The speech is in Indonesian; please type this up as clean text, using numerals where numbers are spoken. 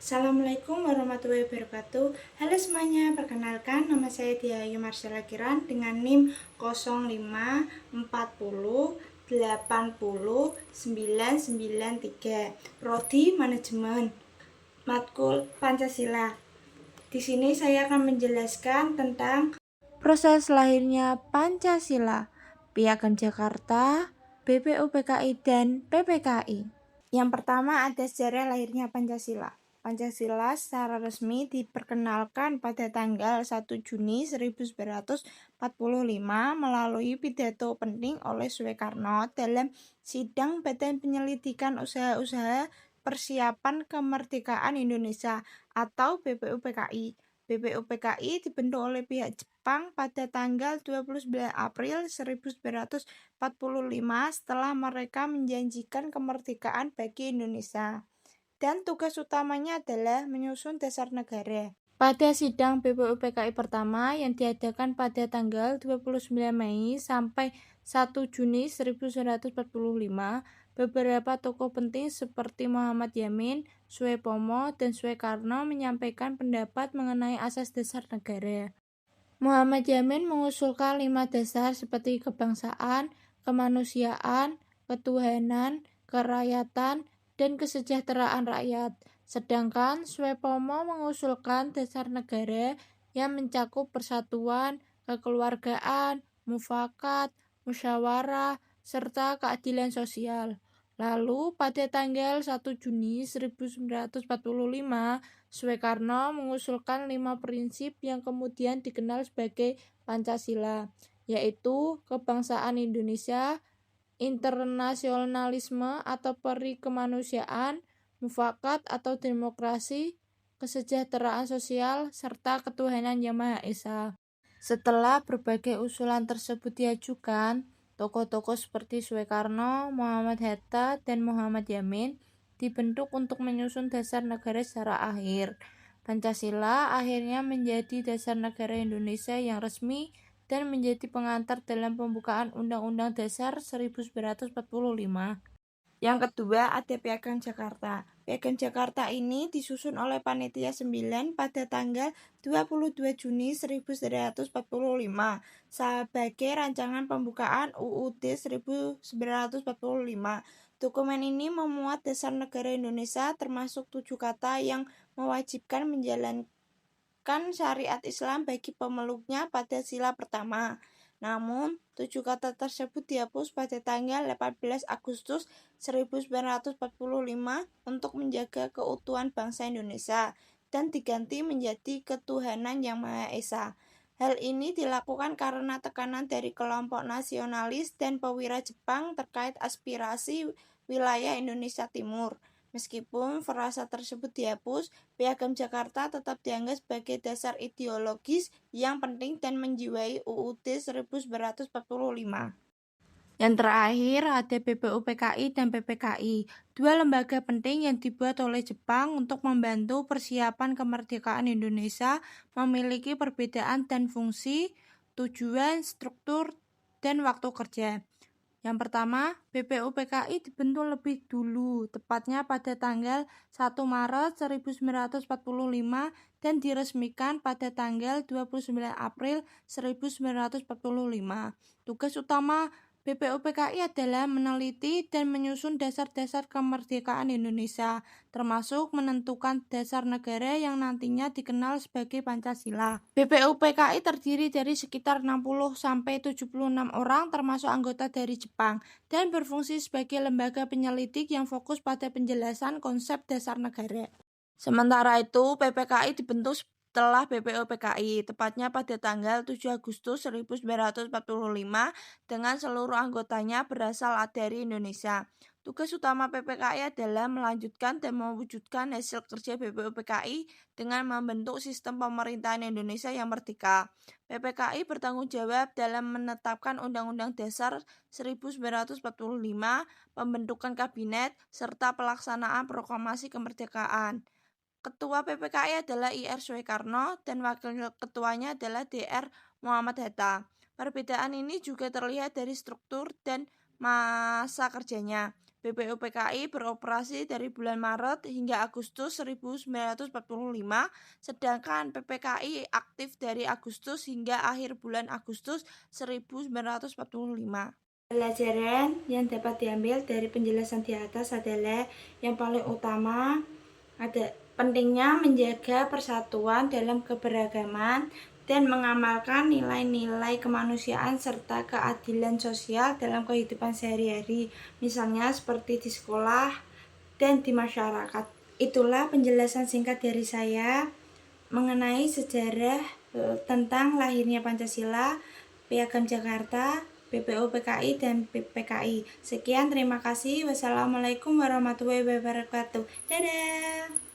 Assalamualaikum warahmatullahi wabarakatuh. Halo semuanya, perkenalkan nama saya Diah Ayu Marcella Kiran dengan NIM 0540800993, Prodi Manajemen, Matkul Pancasila. Di sini saya akan menjelaskan tentang proses lahirnya Pancasila, Piagam Jakarta, BPUPKI dan PPKI. Yang pertama ada sejarah lahirnya Pancasila. Pancasila secara resmi diperkenalkan pada tanggal 1 Juni 1945 melalui pidato penting oleh Soekarno dalam sidang Badan Penyelidikan Usaha-usaha Persiapan Kemerdekaan Indonesia atau BPUPKI. BPUPKI dibentuk oleh pihak Jepang pada tanggal 29 April 1945 setelah mereka menjanjikan kemerdekaan bagi Indonesia. Dan tugas utamanya adalah menyusun dasar negara. Pada sidang BPUPKI pertama yang diadakan pada tanggal 29 Mei sampai 1 Juni 1945, beberapa tokoh penting seperti Muhammad Yamin, Soepomo, dan Soekarno menyampaikan pendapat mengenai asas dasar negara. Muhammad Yamin mengusulkan 5 dasar seperti kebangsaan, kemanusiaan, ketuhanan, kerakyatan, dan kesejahteraan rakyat. Sedangkan Soepomo mengusulkan dasar negara yang mencakup persatuan, kekeluargaan, mufakat, musyawarah, serta keadilan sosial. Lalu pada tanggal 1 Juni 1945, Soekarno mengusulkan 5 prinsip yang kemudian dikenal sebagai Pancasila, yaitu kebangsaan Indonesia, internasionalisme atau peri kemanusiaan, mufakat atau demokrasi, kesejahteraan sosial, serta ketuhanan Yang Maha Esa. Setelah berbagai usulan tersebut diajukan, tokoh-tokoh seperti Soekarno, Muhammad Hatta, dan Muhammad Yamin dibentuk untuk menyusun dasar negara secara akhir. Pancasila akhirnya menjadi dasar negara Indonesia yang resmi dan menjadi pengantar dalam pembukaan Undang-Undang Dasar 1945. Yang kedua ada Piagam Jakarta. Piagam Jakarta ini disusun oleh Panitia 9 pada tanggal 22 Juni 1945 sebagai rancangan pembukaan UUD 1945. Dokumen ini memuat dasar negara Indonesia termasuk 7 kata yang mewajibkan menjalankan syariat Islam bagi pemeluknya pada sila pertama. Namun, 7 kata tersebut dihapus pada tanggal 18 Agustus 1945 untuk menjaga keutuhan bangsa Indonesia dan diganti menjadi ketuhanan Yang Maha Esa. Hal ini dilakukan karena tekanan dari kelompok nasionalis dan pewira Jepang terkait aspirasi wilayah Indonesia Timur. Meskipun frasa tersebut dihapus, Piagam Jakarta tetap dianggap sebagai dasar ideologis yang penting dan menjiwai UUD 1945. Yang terakhir ada BPUPKI dan PPKI, dua lembaga penting yang dibuat oleh Jepang untuk membantu persiapan kemerdekaan Indonesia, memiliki perbedaan dan fungsi, tujuan, struktur, dan waktu kerja. Yang pertama, BPUPKI dibentuk lebih dulu, tepatnya pada tanggal 1 Maret 1945 dan diresmikan pada tanggal 29 April 1945. Tugas utama BPUPKI adalah meneliti dan menyusun dasar-dasar kemerdekaan Indonesia, termasuk menentukan dasar negara yang nantinya dikenal sebagai Pancasila. BPUPKI terdiri dari sekitar 60-76 orang termasuk anggota dari Jepang dan berfungsi sebagai lembaga penyelidik yang fokus pada penjelasan konsep dasar negara. Sementara itu, PPKI dibentuk setelah BPUPKI, tepatnya pada tanggal 7 Agustus 1945 dengan seluruh anggotanya berasal dari Indonesia. Tugas utama PPKI adalah melanjutkan dan mewujudkan hasil kerja BPUPKI dengan membentuk sistem pemerintahan Indonesia yang merdeka. PPKI bertanggung jawab dalam menetapkan Undang-Undang Dasar 1945, pembentukan kabinet, serta pelaksanaan proklamasi kemerdekaan. Ketua PPKI adalah IR Soekarno dan wakil ketuanya adalah DR Muhammad Hatta. Perbedaan ini juga terlihat dari struktur dan masa kerjanya. BPUPKI beroperasi dari bulan Maret hingga Agustus 1945, sedangkan PPKI aktif dari Agustus hingga akhir bulan Agustus 1945. Pelajaran yang dapat diambil dari penjelasan di atas adalah yang paling utama ada pentingnya menjaga persatuan dalam keberagaman dan mengamalkan nilai-nilai kemanusiaan serta keadilan sosial dalam kehidupan sehari-hari, misalnya seperti di sekolah dan di masyarakat. Itulah penjelasan singkat dari saya mengenai sejarah tentang lahirnya Pancasila, Piagam Jakarta, BPUPKI, dan PPKI. Sekian, terima kasih. Wassalamualaikum warahmatullahi wabarakatuh. Dadah!